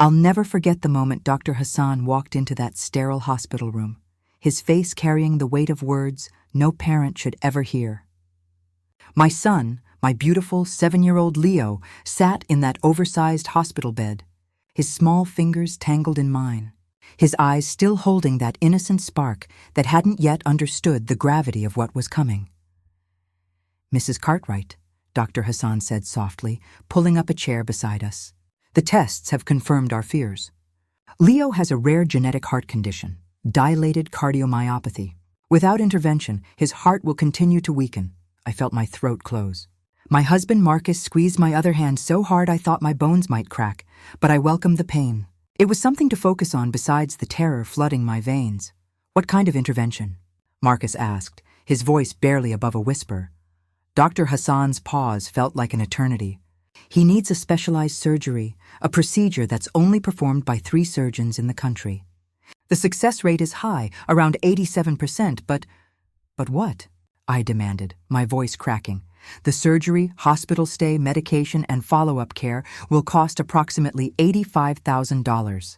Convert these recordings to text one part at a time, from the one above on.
I'll never forget the moment Dr. Hassan walked into that sterile hospital room, his face carrying the weight of words no parent should ever hear. My son, my beautiful 7-year-old Leo, sat in that oversized hospital bed, his small fingers tangled in mine, his eyes still holding that innocent spark that hadn't yet understood the gravity of what was coming. "Mrs. Cartwright," Dr. Hassan said softly, pulling up a chair beside us. "The tests have confirmed our fears. Leo has a rare genetic heart condition, dilated cardiomyopathy. Without intervention, his heart will continue to weaken." I felt my throat close. My husband Marcus squeezed my other hand so hard I thought my bones might crack, but I welcomed the pain. It was something to focus on besides the terror flooding my veins. "What kind of intervention?" Marcus asked, his voice barely above a whisper. Dr. Hassan's pause felt like an eternity. "He needs a specialized surgery, a procedure that's only performed by 3 surgeons in the country. The success rate is high, around 87%, but what?" I demanded, my voice cracking. "The surgery, hospital stay, medication, and follow-up care will cost approximately $85,000.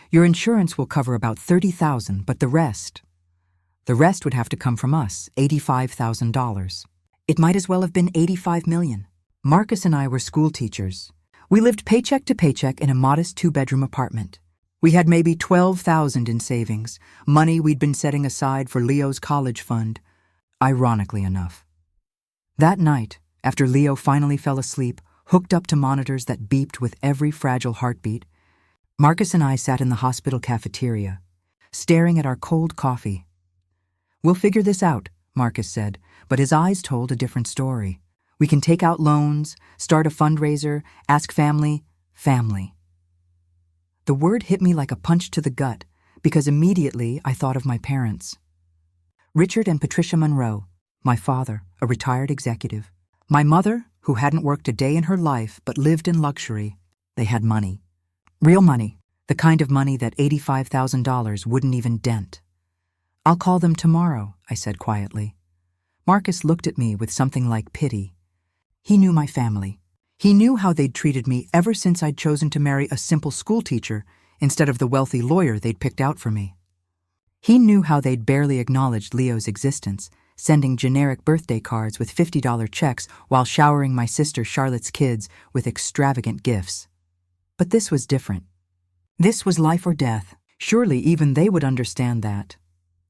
Your insurance will cover about $30,000, but the rest would have to come from us, $85,000. It might as well have been $85 million. Marcus and I were school teachers. We lived paycheck to paycheck in a modest 2-bedroom apartment. We had maybe $12,000 in savings, money we'd been setting aside for Leo's college fund, ironically enough. That night, after Leo finally fell asleep, hooked up to monitors that beeped with every fragile heartbeat, Marcus and I sat in the hospital cafeteria, staring at our cold coffee. "We'll figure this out," Marcus said, but his eyes told a different story. "We can take out loans, start a fundraiser, ask family. The word hit me like a punch to the gut, because immediately I thought of my parents. Richard and Patricia Monroe, my father, a retired executive. My mother, who hadn't worked a day in her life but lived in luxury. They had money. Real money, the kind of money that $85,000 wouldn't even dent. "I'll call them tomorrow," I said quietly. Marcus looked at me with something like pity. He knew my family. He knew how they'd treated me ever since I'd chosen to marry a simple schoolteacher instead of the wealthy lawyer they'd picked out for me. He knew how they'd barely acknowledged Leo's existence, sending generic birthday cards with $50 checks while showering my sister Charlotte's kids with extravagant gifts. But this was different. This was life or death. Surely even they would understand that.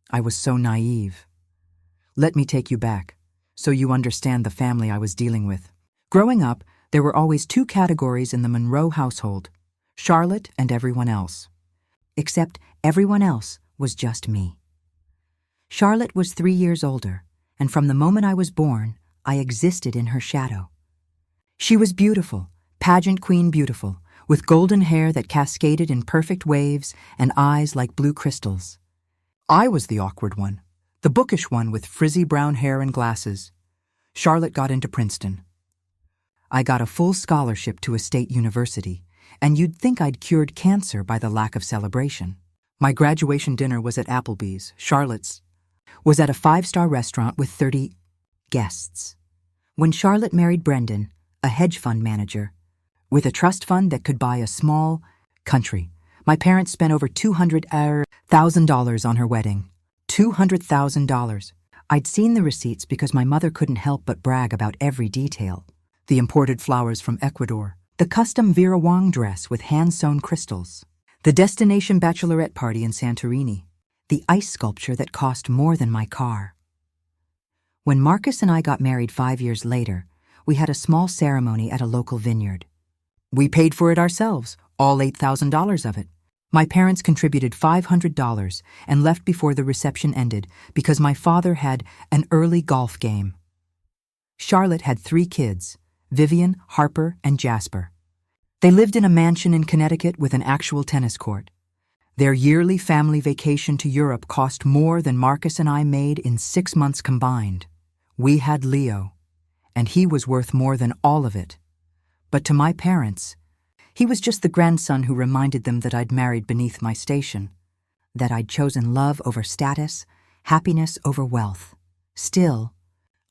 I was so naive. Let me take you back, so you understand the family I was dealing with. Growing up, there were always 2 categories in the Monroe household, Charlotte and everyone else. Except everyone else was just me. Charlotte was 3 years older, and from the moment I was born, I existed in her shadow. She was beautiful, pageant queen beautiful, with golden hair that cascaded in perfect waves and eyes like blue crystals. I was the awkward one, the bookish one with frizzy brown hair and glasses. Charlotte got into Princeton. I got a full scholarship to a state university, and you'd think I'd cured cancer by the lack of celebration. My graduation dinner was at Applebee's. Charlotte's was at a 5-star restaurant with 30 guests. When Charlotte married Brendan, a hedge fund manager, with a trust fund that could buy a small country, my parents spent over $200,000 on her wedding. $200,000. I'd seen the receipts because my mother couldn't help but brag about every detail. The imported flowers from Ecuador, the custom Vera Wang dress with hand-sewn crystals, the destination bachelorette party in Santorini, the ice sculpture that cost more than my car. When Marcus and I got married 5 years later, we had a small ceremony at a local vineyard. We paid for it ourselves, all $8,000 of it. My parents contributed $500 and left before the reception ended because my father had an early golf game. Charlotte had 3 kids, Vivian, Harper, and Jasper. They lived in a mansion in Connecticut with an actual tennis court. Their yearly family vacation to Europe cost more than Marcus and I made in 6 months combined. We had Leo, and he was worth more than all of it. But to my parents, he was just the grandson who reminded them that I'd married beneath my station, that I'd chosen love over status, happiness over wealth. Still,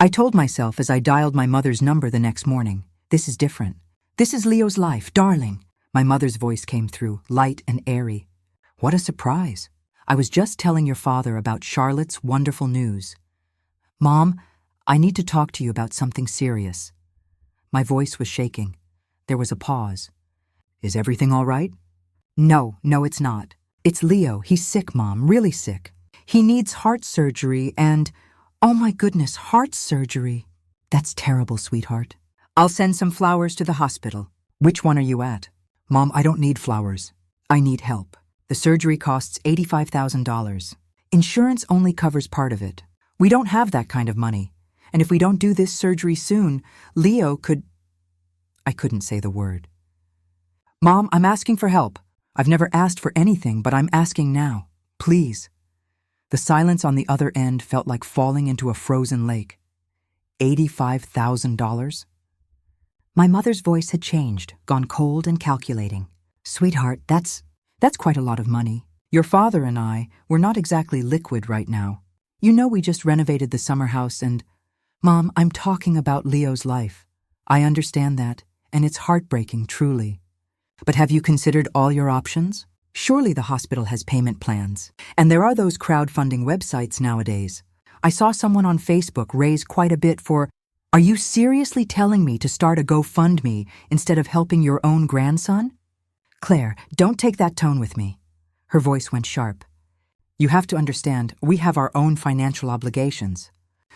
I told myself as I dialed my mother's number the next morning, this is different. This is Leo's life, darling. My mother's voice came through, light and airy. What a surprise. I was just telling your father about Charlotte's wonderful news. Mom, I need to talk to you about something serious. My voice was shaking. There was a pause. Is everything all right? No, it's not. It's Leo. He's sick, Mom, really sick. He needs heart surgery and, oh my goodness, heart surgery. That's terrible, sweetheart. I'll send some flowers to the hospital. Which one are you at? Mom, I don't need flowers. I need help. The surgery costs $85,000. Insurance only covers part of it. We don't have that kind of money. And if we don't do this surgery soon, Leo could... I couldn't say the word. Mom, I'm asking for help. I've never asked for anything, but I'm asking now. Please. The silence on the other end felt like falling into a frozen lake. $85,000? My mother's voice had changed, gone cold and calculating. Sweetheart, that's quite a lot of money. Your father and I, we're not exactly liquid right now. You know we just renovated the summer house and... Mom, I'm talking about Leo's life. I understand that, and it's heartbreaking, truly. But have you considered all your options? Surely the hospital has payment plans. And there are those crowdfunding websites nowadays. I saw someone on Facebook raise quite a bit for... Are you seriously telling me to start a GoFundMe instead of helping your own grandson? Claire, don't take that tone with me. Her voice went sharp. You have to understand, we have our own financial obligations.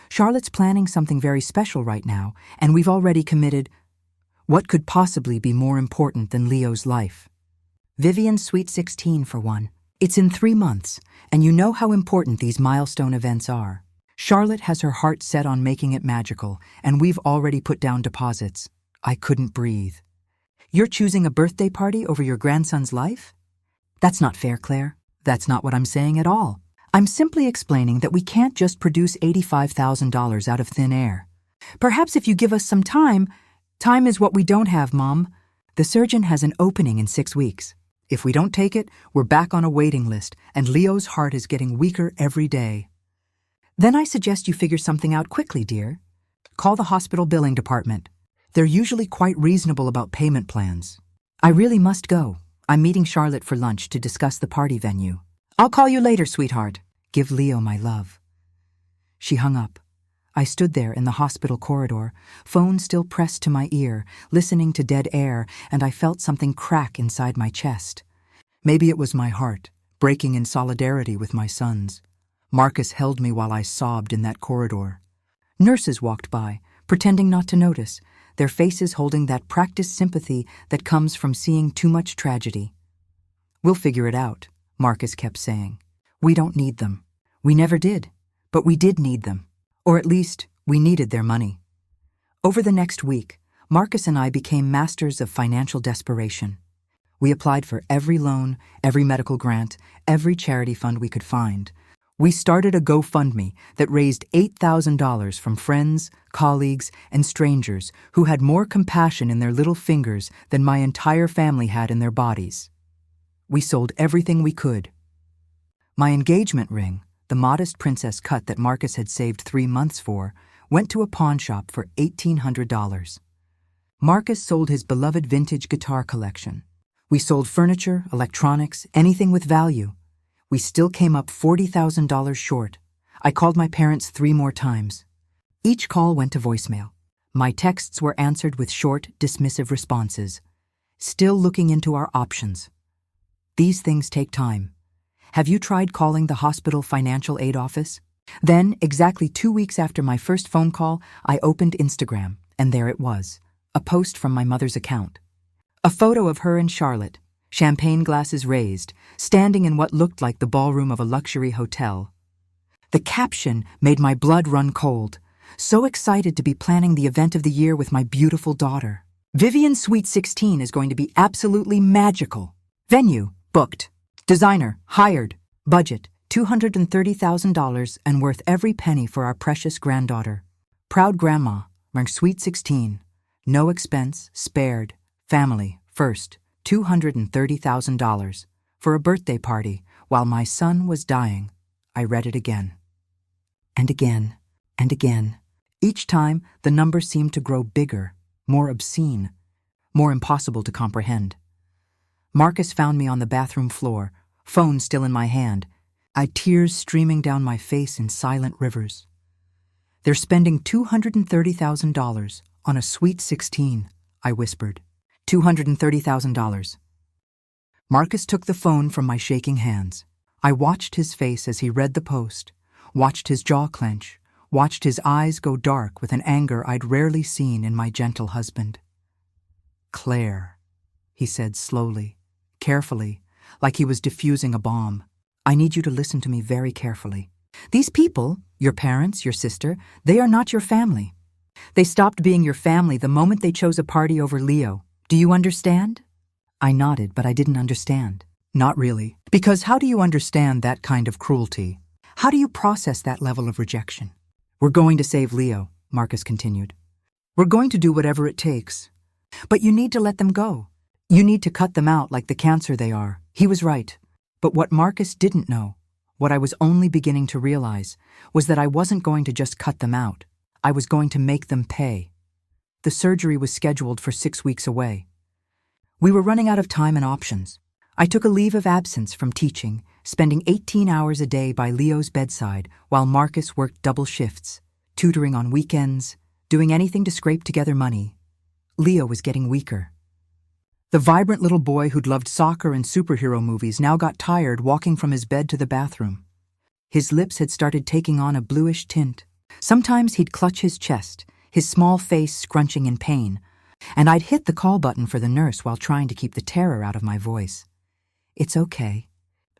Charlotte's planning something very special right now, and we've already committed... What could possibly be more important than Leo's life? Vivian's Sweet 16, for one. It's in 3 months, and you know how important these milestone events are. Charlotte has her heart set on making it magical, and we've already put down deposits. I couldn't breathe. You're choosing a birthday party over your grandson's life? That's not fair, Claire. That's not what I'm saying at all. I'm simply explaining that we can't just produce $85,000 out of thin air. Perhaps if you give us some time... Time is what we don't have, Mom. The surgeon has an opening in 6 weeks. If we don't take it, we're back on a waiting list, and Leo's heart is getting weaker every day. Then I suggest you figure something out quickly, dear. Call the hospital billing department. They're usually quite reasonable about payment plans. I really must go. I'm meeting Charlotte for lunch to discuss the party venue. I'll call you later, sweetheart. Give Leo my love. She hung up. I stood there in the hospital corridor, phone still pressed to my ear, listening to dead air, and I felt something crack inside my chest. Maybe it was my heart, breaking in solidarity with my son's. Marcus held me while I sobbed in that corridor. Nurses walked by, pretending not to notice, their faces holding that practiced sympathy that comes from seeing too much tragedy. We'll figure it out, Marcus kept saying. We don't need them. We never did, but we did need them. Or at least, we needed their money. Over the next week, Marcus and I became masters of financial desperation. We applied for every loan, every medical grant, every charity fund we could find. We started a GoFundMe that raised $8,000 from friends, colleagues, and strangers who had more compassion in their little fingers than my entire family had in their bodies. We sold everything we could. My engagement ring, the modest princess cut that Marcus had saved 3 months for, went to a pawn shop for $1,800. Marcus sold his beloved vintage guitar collection. We sold furniture, electronics, anything with value. We still came up $40,000 short. I called my parents 3 more times. Each call went to voicemail. My texts were answered with short, dismissive responses. Still looking into our options. These things take time. Have you tried calling the hospital financial aid office? Then, exactly 2 weeks after my first phone call, I opened Instagram, and there it was, a post from my mother's account. A photo of her and Charlotte, champagne glasses raised, standing in what looked like the ballroom of a luxury hotel. The caption made my blood run cold, so excited to be planning the event of the year with my beautiful daughter. Vivian's Sweet 16 is going to be absolutely magical. Venue, booked. Designer, hired. Budget, $230,000 and worth every penny for our precious granddaughter. Proud grandma, my Sweet 16. No expense, spared. Family, first, $230,000. For a birthday party, while my son was dying. I read it again. And again, and again. Each time, the number seemed to grow bigger, more obscene, more impossible to comprehend. Marcus found me on the bathroom floor, phone still in my hand, tears streaming down my face in silent rivers. "They're spending $230,000 on a Sweet 16, I whispered. $230,000. Marcus took the phone from my shaking hands. I watched his face as he read the post, watched his jaw clench, watched his eyes go dark with an anger I'd rarely seen in my gentle husband. "Claire," he said slowly, carefully, like he was diffusing a bomb. "I need you to listen to me very carefully. These people, your parents, your sister, they are not your family. They stopped being your family the moment they chose a party over Leo. Do you understand?" I nodded, but I didn't understand. Not really. Because how do you understand that kind of cruelty? How do you process that level of rejection? "We're going to save Leo," Marcus continued. "We're going to do whatever it takes. But you need to let them go. You need to cut them out like the cancer they are." He was right. But what Marcus didn't know, what I was only beginning to realize, was that I wasn't going to just cut them out. I was going to make them pay. The surgery was scheduled for 6 weeks away. We were running out of time and options. I took a leave of absence from teaching, spending 18 hours a day by Leo's bedside while Marcus worked double shifts, tutoring on weekends, doing anything to scrape together money. Leo was getting weaker. The vibrant little boy who'd loved soccer and superhero movies now got tired walking from his bed to the bathroom. His lips had started taking on a bluish tint. Sometimes he'd clutch his chest, his small face scrunching in pain, and I'd hit the call button for the nurse while trying to keep the terror out of my voice. "It's okay.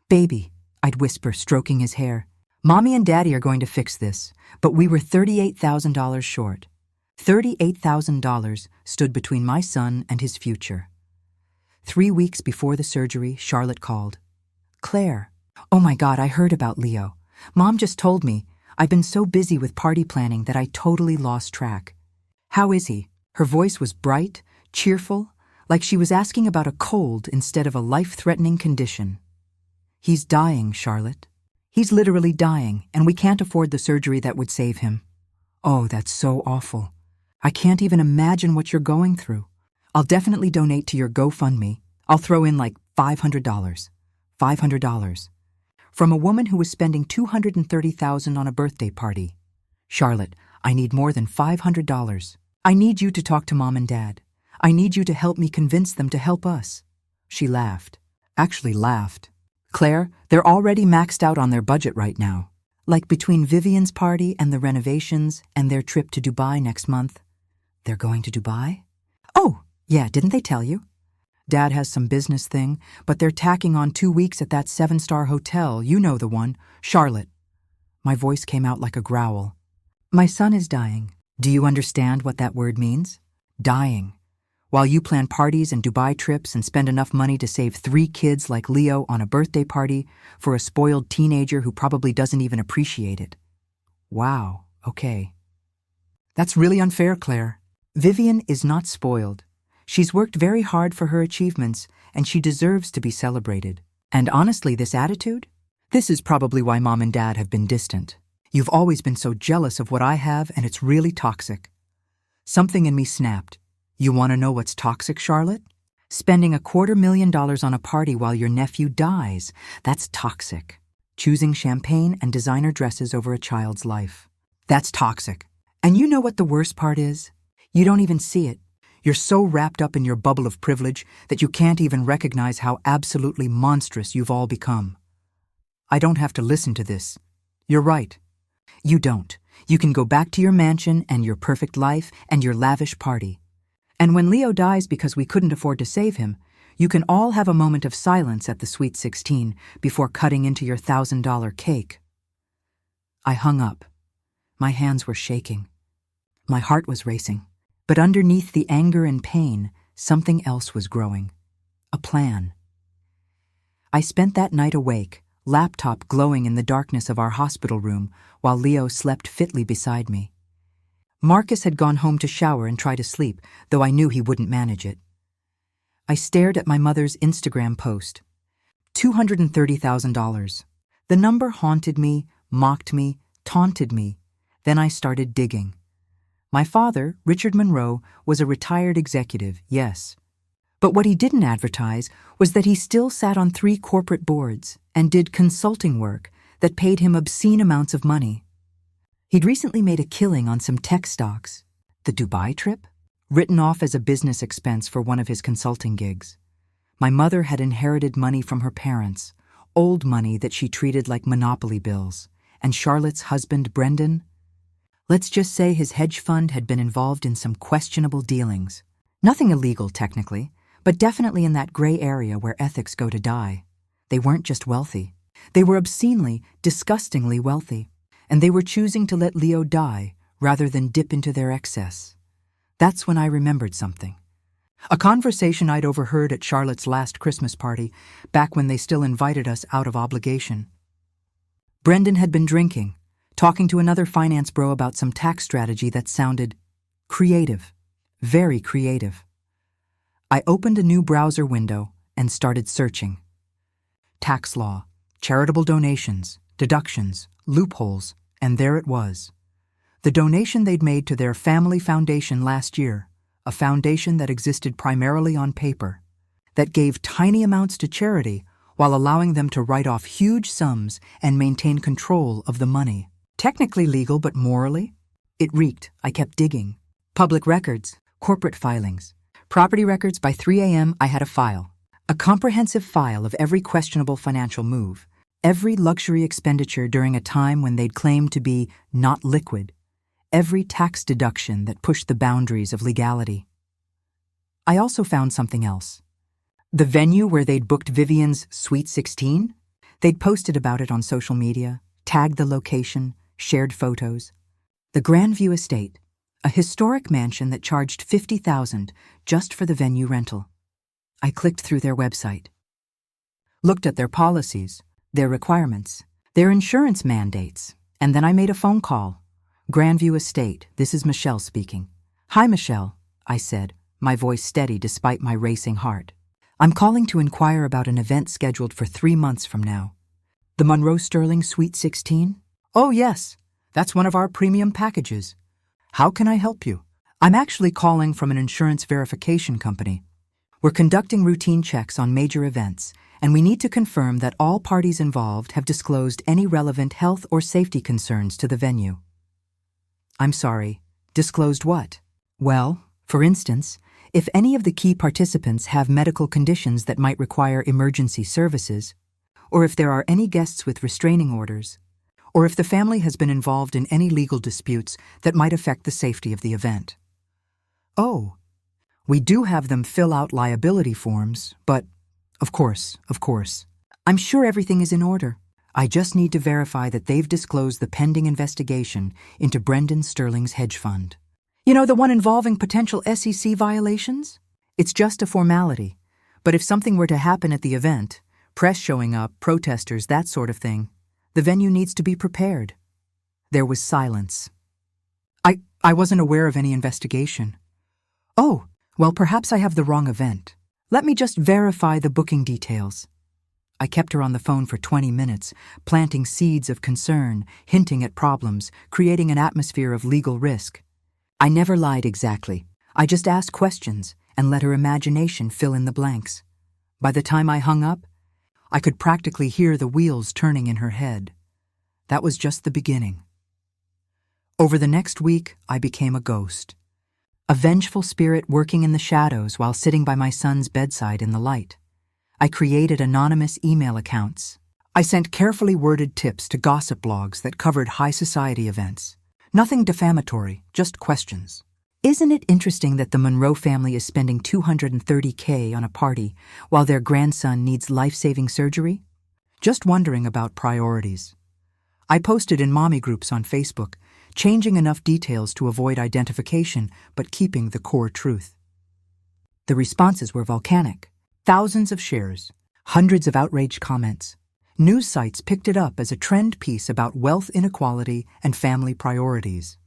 Baby," I'd whisper, stroking his hair. "Mommy and Daddy are going to fix this, but we were $38,000 short." $38,000 stood between my son and his future. 3 weeks before the surgery, Charlotte called. "Claire, oh my God, I heard about Leo. Mom just told me. I've been so busy with party planning that I totally lost track. How is he?" Her voice was bright, cheerful, like she was asking about a cold instead of a life-threatening condition. "He's dying, Charlotte. He's literally dying, and we can't afford the surgery that would save him." "Oh, that's so awful. I can't even imagine what you're going through. I'll definitely donate to your GoFundMe. I'll throw in like $500. $500. From a woman who was spending $230,000 on a birthday party. "Charlotte, I need more than $500. I need you to talk to Mom and Dad. I need you to help me convince them to help us." She laughed. Actually laughed. "Claire, they're already maxed out on their budget right now. Like between Vivian's party and the renovations and their trip to Dubai next month." "They're going to Dubai?" "Oh, yeah, didn't they tell you? Dad has some business thing, but they're tacking on 2 weeks at that 7-star hotel. You know the one. Charlotte." My voice came out like a growl. "My son is dying. Do you understand what that word means? Dying. While you plan parties and Dubai trips and spend enough money to save 3 kids like Leo on a birthday party for a spoiled teenager who probably doesn't even appreciate it." "Wow, okay." "That's really unfair, Claire. Vivian is not spoiled. She's worked very hard for her achievements, and she deserves to be celebrated. And honestly, this attitude? This is probably why Mom and Dad have been distant. You've always been so jealous of what I have, and it's really toxic." Something in me snapped. "You want to know what's toxic, Charlotte? Spending $250,000 on a party while your nephew dies. That's toxic. Choosing champagne and designer dresses over a child's life. That's toxic. And you know what the worst part is? You don't even see it. You're so wrapped up in your bubble of privilege that you can't even recognize how absolutely monstrous you've all become. I don't have to listen to this. You're right. You don't. You can go back to your mansion and your perfect life and your lavish party. And when Leo dies because we couldn't afford to save him, you can all have a moment of silence at the Sweet 16 before cutting into your $1,000 cake." I hung up. My hands were shaking. My heart was racing. But underneath the anger and pain, something else was growing. A plan. I spent that night awake, laptop glowing in the darkness of our hospital room, while Leo slept fitly beside me. Marcus had gone home to shower and try to sleep, though I knew he wouldn't manage it. I stared at my mother's Instagram post. $230,000. The number haunted me, mocked me, taunted me. Then I started digging. My father, Richard Monroe, was a retired executive, yes. But what he didn't advertise was that he still sat on 3 corporate boards and did consulting work that paid him obscene amounts of money. He'd recently made a killing on some tech stocks. The Dubai trip? Written off as a business expense for one of his consulting gigs. My mother had inherited money from her parents, old money that she treated like monopoly bills, and Charlotte's husband, Brendan, let's just say his hedge fund had been involved in some questionable dealings. Nothing illegal, technically, but definitely in that gray area where ethics go to die. They weren't just wealthy. They were obscenely, disgustingly wealthy, and they were choosing to let Leo die rather than dip into their excess. That's when I remembered something. A conversation I'd overheard at Charlotte's last Christmas party, back when they still invited us out of obligation. Brendan had been drinking, talking to another finance bro about some tax strategy that sounded creative, very creative. I opened a new browser window and started searching. Tax law, charitable donations, deductions, loopholes, and there it was. The donation they'd made to their family foundation last year, a foundation that existed primarily on paper, that gave tiny amounts to charity while allowing them to write off huge sums and maintain control of the money. Technically legal, but morally? It reeked. I kept digging. Public records, corporate filings, property records. By 3 a.m. I had a file. A comprehensive file of every questionable financial move, every luxury expenditure during a time when they'd claimed to be not liquid, every tax deduction that pushed the boundaries of legality. I also found something else. The venue where they'd booked Vivian's Sweet 16? They'd posted about it on social media, tagged the location, shared photos. The Grandview Estate, a historic mansion that charged $50,000 just for the venue rental. I clicked through their website, looked at their policies, their requirements, their insurance mandates, and then I made a phone call. Grandview Estate, this is Michelle speaking. Hi, Michelle, I said, my voice steady despite my racing heart. I'm calling to inquire about an event scheduled for 3 months from now. The Monroe Sterling Sweet 16? Oh, yes, that's one of our premium packages. How can I help you? I'm actually calling from an insurance verification company. We're conducting routine checks on major events, and we need to confirm that all parties involved have disclosed any relevant health or safety concerns to the venue. I'm sorry, disclosed what? Well, for instance, if any of the key participants have medical conditions that might require emergency services, or if there are any guests with restraining orders, or if the family has been involved in any legal disputes that might affect the safety of the event. Oh, we do have them fill out liability forms, but of course. I'm sure everything is in order. I just need to verify that they've disclosed the pending investigation into Brendan Sterling's hedge fund. You know, the one involving potential SEC violations? It's just a formality. But if something were to happen at the event, press showing up, protesters, that sort of thing, the venue needs to be prepared. There was silence. I wasn't aware of any investigation. Oh, well, perhaps I have the wrong event. Let me just verify the booking details. I kept her on the phone for 20 minutes, planting seeds of concern, hinting at problems, creating an atmosphere of legal risk. I never lied exactly. I just asked questions and let her imagination fill in the blanks. By the time I hung up, I could practically hear the wheels turning in her head. That was just the beginning. Over the next week, I became a ghost. A vengeful spirit working in the shadows while sitting by my son's bedside in the light. I created anonymous email accounts. I sent carefully worded tips to gossip blogs that covered high society events. Nothing defamatory, just questions. Isn't it interesting that the Monroe family is spending $230K on a party while their grandson needs life-saving surgery? Just wondering about priorities. I posted in mommy groups on Facebook, changing enough details to avoid identification but keeping the core truth. The responses were volcanic. Thousands of shares, hundreds of outraged comments. News sites picked it up as a trend piece about wealth inequality and family priorities.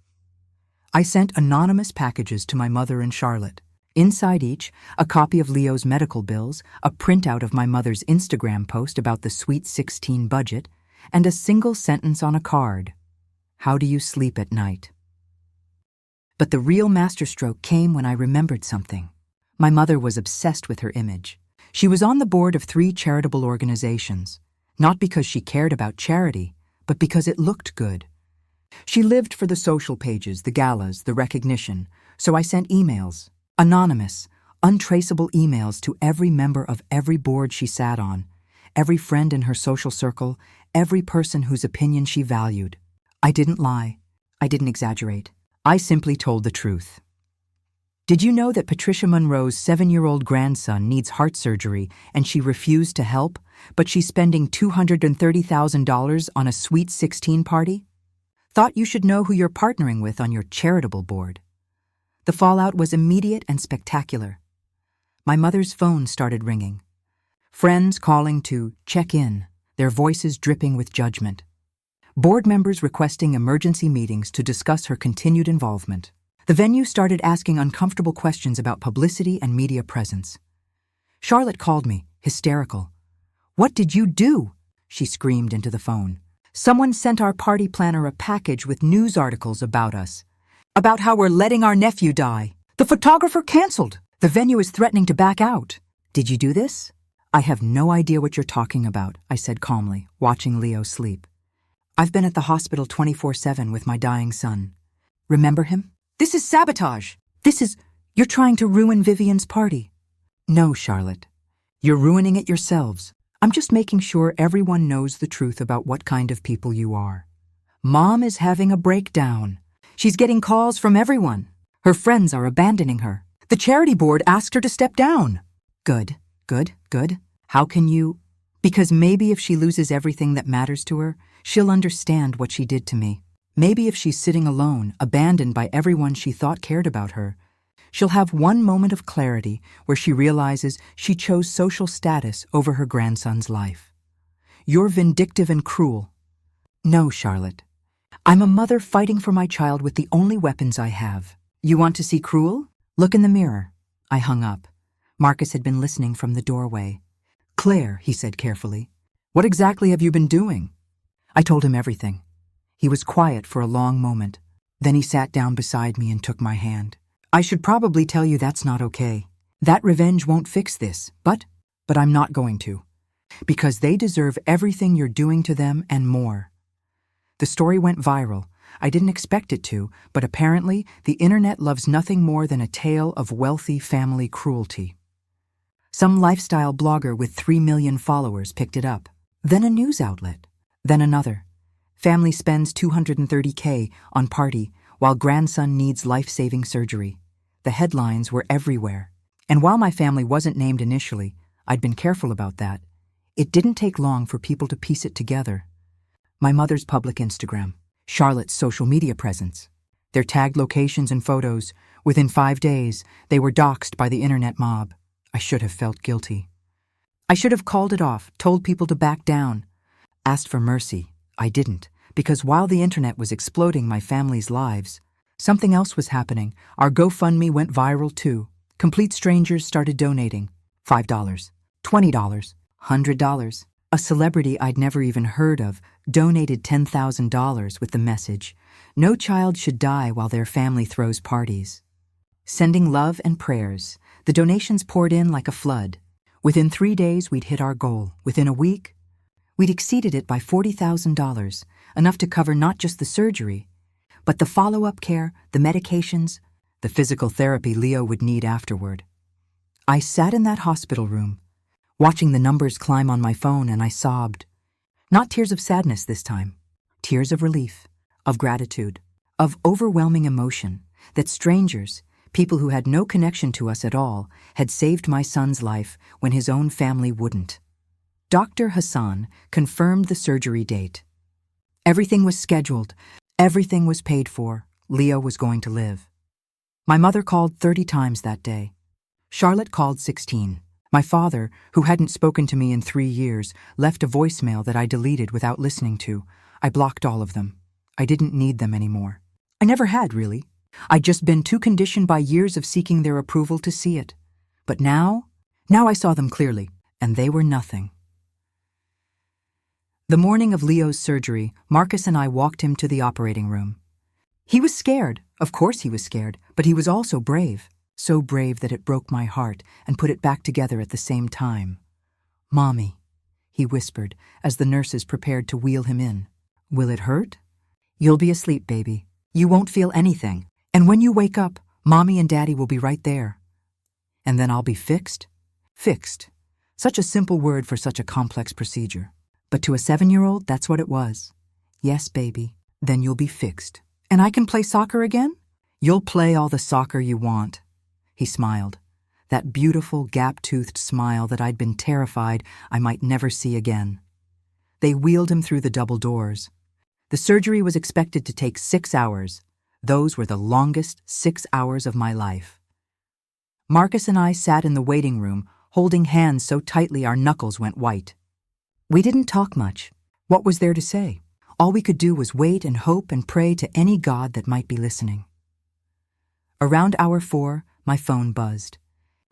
I sent anonymous packages to my mother and Charlotte. Inside each, a copy of Leo's medical bills, a printout of my mother's Instagram post about the Sweet 16 budget, and a single sentence on a card. How do you sleep at night? But the real masterstroke came when I remembered something. My mother was obsessed with her image. She was on the board of 3 charitable organizations, not because she cared about charity, but because it looked good. She lived for the social pages, the galas, the recognition, so I sent emails, anonymous, untraceable emails to every member of every board she sat on, every friend in her social circle, every person whose opinion she valued. I didn't lie. I didn't exaggerate. I simply told the truth. Did you know that Patricia Monroe's 7-year-old grandson needs heart surgery and she refused to help, but she's spending $230,000 on a Sweet 16 party? Thought you should know who you're partnering with on your charitable board. The fallout was immediate and spectacular. My mother's phone started ringing. Friends calling to check in, their voices dripping with judgment. Board members requesting emergency meetings to discuss her continued involvement. The venue started asking uncomfortable questions about publicity and media presence. Charlotte called me, hysterical. "What did you do?" she screamed into the phone. "Someone sent our party planner a package with news articles about us. About how we're letting our nephew die. The photographer canceled. The venue is threatening to back out. Did you do this?" "I have no idea what you're talking about," I said calmly, watching Leo sleep. "I've been at the hospital 24/7 with my dying son. Remember him? This is sabotage. You're trying to ruin Vivian's party." "No, Charlotte. You're ruining it yourselves. I'm just making sure everyone knows the truth about what kind of people you are. Mom is having a breakdown. She's getting calls from everyone. Her friends are abandoning her. The charity board asked her to step down." Good. How can you? Because maybe if she loses everything that matters to her, she'll understand what she did to me. Maybe if she's sitting alone, abandoned by everyone she thought cared about her, she'll have one moment of clarity where she realizes she chose social status over her grandson's life. You're vindictive and cruel. No, Charlotte. I'm a mother fighting for my child with the only weapons I have. You want to see cruel? Look in the mirror. I hung up. Marcus had been listening from the doorway. "Claire," he said carefully, "what exactly have you been doing?" I told him everything. He was quiet for a long moment. Then he sat down beside me and took my hand. "I should probably tell you that's not okay. That revenge won't fix this, but I'm not going to. Because they deserve everything you're doing to them and more." The story went viral. I didn't expect it to, but apparently the internet loves nothing more than a tale of wealthy family cruelty. Some lifestyle blogger with 3 million followers picked it up. Then a news outlet. Then another. Family spends $230K on party while grandson needs life-saving surgery. The headlines were everywhere. And while my family wasn't named initially, I'd been careful about that. It didn't take long for people to piece it together. My mother's public Instagram, Charlotte's social media presence, their tagged locations and photos. Within 5 days, they were doxxed by the internet mob. I should have felt guilty. I should have called it off, told people to back down. Asked for mercy. I didn't, because while the internet was exploding my family's lives, something else was happening. Our GoFundMe went viral too. Complete strangers started donating. $5, $20, $100. A celebrity I'd never even heard of donated $10,000 with the message, "No child should die while their family throws parties." Sending love and prayers, the donations poured in like a flood. Within 3 days, we'd hit our goal. Within a week, we'd exceeded it by $40,000, enough to cover not just the surgery, but the follow-up care, the medications, the physical therapy Leo would need afterward. I sat in that hospital room, watching the numbers climb on my phone, and I sobbed. Not tears of sadness this time, tears of relief, of gratitude, of overwhelming emotion that strangers, people who had no connection to us at all, had saved my son's life when his own family wouldn't. Dr. Hassan confirmed the surgery date. Everything was scheduled. Everything was paid for. Leo was going to live. My mother called 30 times that day. Charlotte called 16. My father, who hadn't spoken to me in 3 years, left a voicemail that I deleted without listening to. I blocked all of them. I didn't need them anymore. I never had, really. I'd just been too conditioned by years of seeking their approval to see it. But now I saw them clearly, and they were nothing. The morning of Leo's surgery, Marcus and I walked him to the operating room. He was scared. Of course he was scared, but he was also brave. so brave that it broke my heart and put it back together at the same time. "Mommy," he whispered as the nurses prepared to wheel him in. "Will it hurt?" "You'll be asleep, baby. You won't feel anything. And when you wake up, Mommy and Daddy will be right there." "And then I'll be fixed?" Fixed. Such a simple word for such a complex procedure. But to a 7-year-old, that's what it was. "Yes, baby. Then you'll be fixed. And I can play soccer again?" "You'll play all the soccer you want." He smiled. That beautiful, gap-toothed smile that I'd been terrified I might never see again. They wheeled him through the double doors. The surgery was expected to take 6 hours. Those were the longest 6 hours of my life. Marcus and I sat in the waiting room, holding hands so tightly our knuckles went white. We didn't talk much. What was there to say? All we could do was wait and hope and pray to any God that might be listening. Around hour 4, my phone buzzed.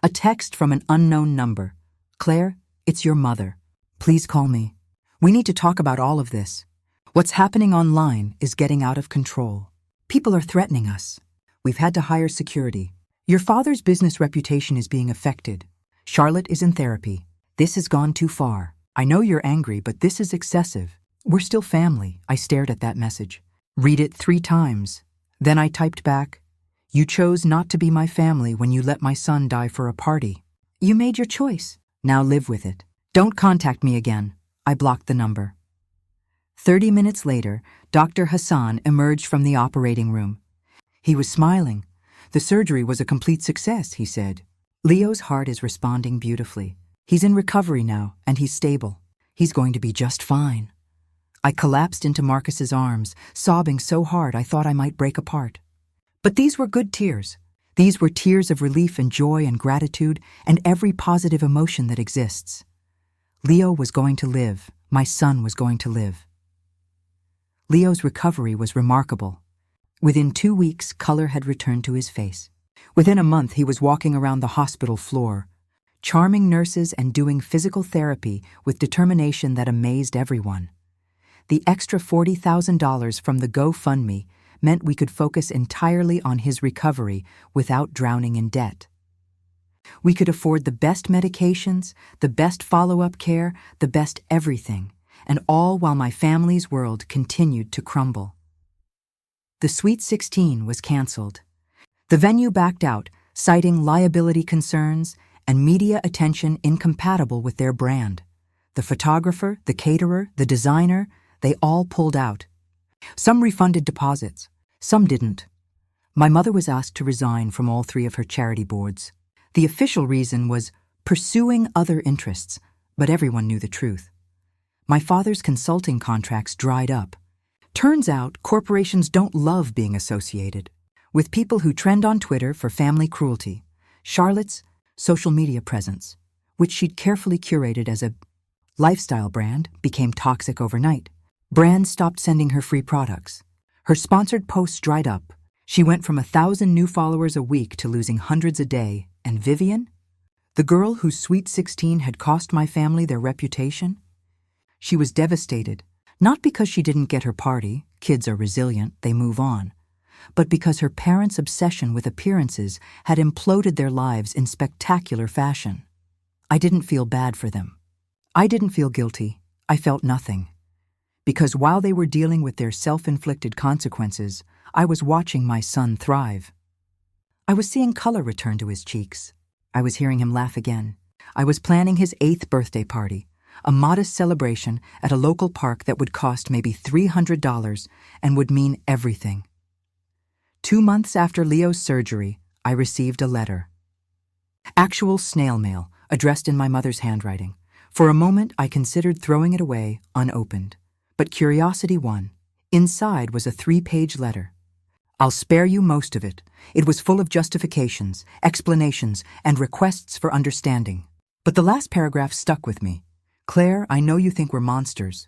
A text from an unknown number. "Claire, it's your mother. Please call me. We need to talk about all of this. What's happening online is getting out of control. People are threatening us. We've had to hire security. Your father's business reputation is being affected. Charlotte is in therapy. This has gone too far. I know you're angry, but this is excessive. We're still family." I stared at that message. "Read it 3 times. Then I typed back, "You chose not to be my family when you let my son die for a party. You made your choice. Now live with it. Don't contact me again." I blocked the number. 30 minutes later, Dr. Hassan emerged from the operating room. He was smiling. "The surgery was a complete success," he said. "Leo's heart is responding beautifully. He's in recovery now, and he's stable. He's going to be just fine." I collapsed into Marcus's arms, sobbing so hard I thought I might break apart. But these were good tears. These were tears of relief and joy and gratitude and every positive emotion that exists. Leo was going to live. My son was going to live. Leo's recovery was remarkable. Within 2 weeks, color had returned to his face. Within a month, he was walking around the hospital floor, charming nurses and doing physical therapy with determination that amazed everyone. The extra $40,000 from the GoFundMe meant we could focus entirely on his recovery without drowning in debt. We could afford the best medications, the best follow-up care, the best everything, and all while my family's world continued to crumble. The Sweet 16 was canceled. The venue backed out, citing liability concerns and media attention incompatible with their brand. The photographer, the caterer, the designer, they all pulled out. Some refunded deposits, some didn't. My mother was asked to resign from all 3 of her charity boards. The official reason was pursuing other interests, but everyone knew the truth. My father's consulting contracts dried up. Turns out corporations don't love being associated with people who trend on Twitter for family cruelty. Charlotte's social media presence, which she'd carefully curated as a lifestyle brand, became toxic overnight. Brands stopped sending her free products. Her sponsored posts dried up. She went from 1,000 new followers a week to losing hundreds a day. And Vivian? The girl whose Sweet 16 had cost my family their reputation? She was devastated, not because she didn't get her party, kids are resilient, they move on, but because her parents' obsession with appearances had imploded their lives in spectacular fashion. I didn't feel bad for them. I didn't feel guilty. I felt nothing. Because while they were dealing with their self-inflicted consequences, I was watching my son thrive. I was seeing color return to his cheeks. I was hearing him laugh again. I was planning his 8th birthday party, a modest celebration at a local park that would cost maybe $300 and would mean everything. 2 months after Leo's surgery, I received a letter. Actual snail mail, addressed in my mother's handwriting. For a moment, I considered throwing it away, unopened. But curiosity won. Inside was a 3-page letter. I'll spare you most of it. It was full of justifications, explanations, and requests for understanding. But the last paragraph stuck with me. Claire, I know you think we're monsters.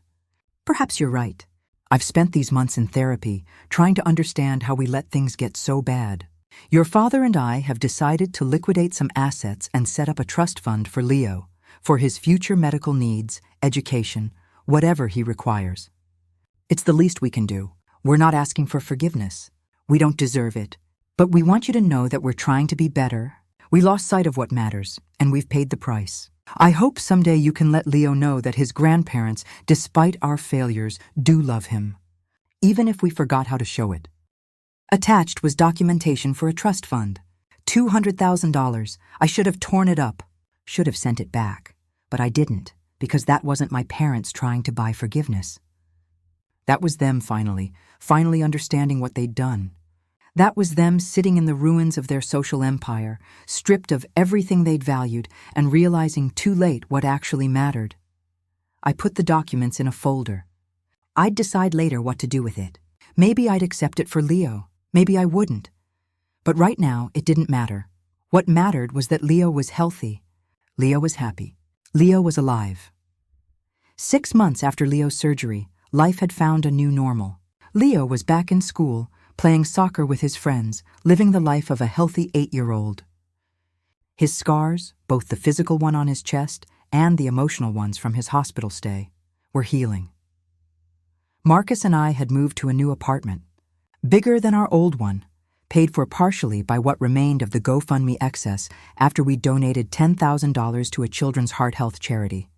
Perhaps you're right. I've spent these months in therapy, trying to understand how we let things get so bad. Your father and I have decided to liquidate some assets and set up a trust fund for Leo, for his future medical needs, education, whatever he requires. It's the least we can do. We're not asking for forgiveness. We don't deserve it. But we want you to know that we're trying to be better. We lost sight of what matters, and we've paid the price. I hope someday you can let Leo know that his grandparents, despite our failures, do love him, even if we forgot how to show it. Attached was documentation for a trust fund. $200,000. I should have torn it up. Should have sent it back. But I didn't, because that wasn't my parents trying to buy forgiveness. That was them finally understanding what they'd done. That was them sitting in the ruins of their social empire, stripped of everything they'd valued, and realizing too late what actually mattered. I put the documents in a folder. I'd decide later what to do with it. Maybe I'd accept it for Leo. Maybe I wouldn't. But right now, it didn't matter. What mattered was that Leo was healthy. Leo was happy. Leo was alive. 6 months after Leo's surgery, life had found a new normal. Leo was back in school, playing soccer with his friends, living the life of a healthy 8-year-old. His scars, both the physical one on his chest and the emotional ones from his hospital stay, were healing. Marcus and I had moved to a new apartment, bigger than our old one, paid for partially by what remained of the GoFundMe excess after we donated $10,000 to a children's heart health charity.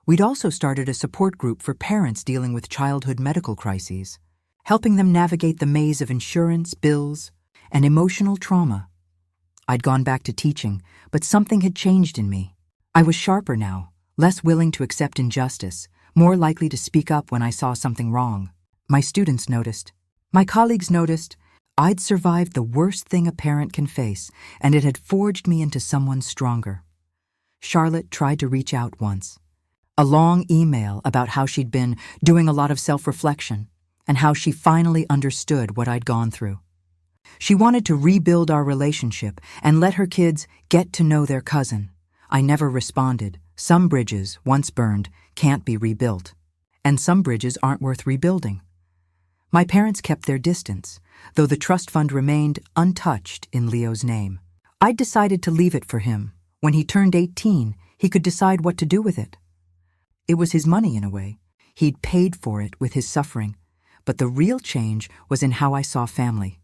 We'd also started a support group for parents dealing with childhood medical crises, helping them navigate the maze of insurance, bills, and emotional trauma. I'd gone back to teaching, but something had changed in me. I was sharper now, less willing to accept injustice, more likely to speak up when I saw something wrong. My students noticed. My colleagues noticed. I'd survived the worst thing a parent can face, and it had forged me into someone stronger. Charlotte tried to reach out once. A long email about how she'd been doing a lot of self-reflection, and how she finally understood what I'd gone through. She wanted to rebuild our relationship and let her kids get to know their cousin. I never responded. Some bridges, once burned, can't be rebuilt. And some bridges aren't worth rebuilding. My parents kept their distance, though the trust fund remained untouched in Leo's name. I'd decided to leave it for him. When he turned 18, he could decide what to do with it. It was his money in a way. He'd paid for it with his suffering. But the real change was in how I saw family.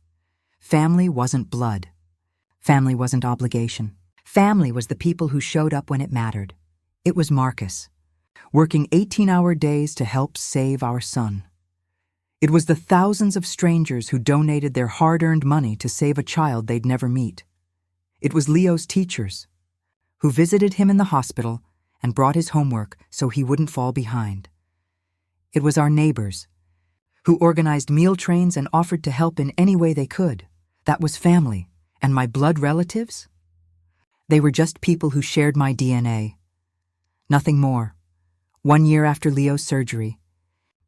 Family wasn't blood. Family wasn't obligation. Family was the people who showed up when it mattered. It was Marcus, working 18-hour days to help save our son. It was the thousands of strangers who donated their hard-earned money to save a child they'd never meet. It was Leo's teachers, who visited him in the hospital and brought his homework so he wouldn't fall behind. It was our neighbors, who organized meal trains and offered to help in any way they could. That was family. And my blood relatives? They were just people who shared my DNA. Nothing more. 1 year after Leo's surgery,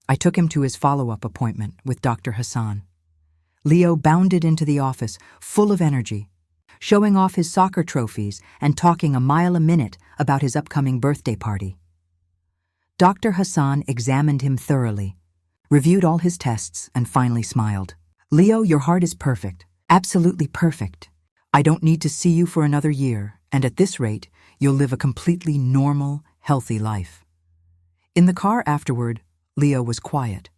I took him to his follow-up appointment with Dr. Hassan. Leo bounded into the office, full of energy, showing off his soccer trophies and talking a mile a minute about his upcoming birthday party. Dr. Hassan examined him thoroughly, reviewed all his tests, and finally smiled. "Leo, your heart is perfect. Absolutely perfect. I don't need to see you for another year, and at this rate, you'll live a completely normal, healthy life." In the car afterward, Leo was quiet.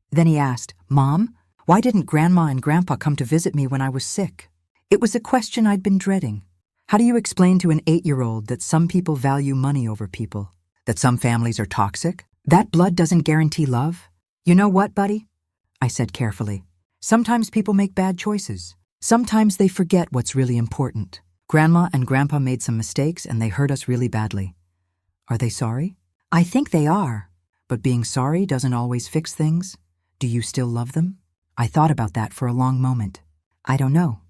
Then he asked, "Mom, why didn't Grandma and Grandpa come to visit me when I was sick?" It was a question I'd been dreading. How do you explain to an 8-year-old that some people value money over people? That some families are toxic? That blood doesn't guarantee love? "You know what, buddy?" I said carefully. "Sometimes people make bad choices. Sometimes they forget what's really important. Grandma and Grandpa made some mistakes and they hurt us really badly. Are they sorry?" "I think they are. But being sorry doesn't always fix things. Do you still love them?" I thought about that for a long moment. "I don't know.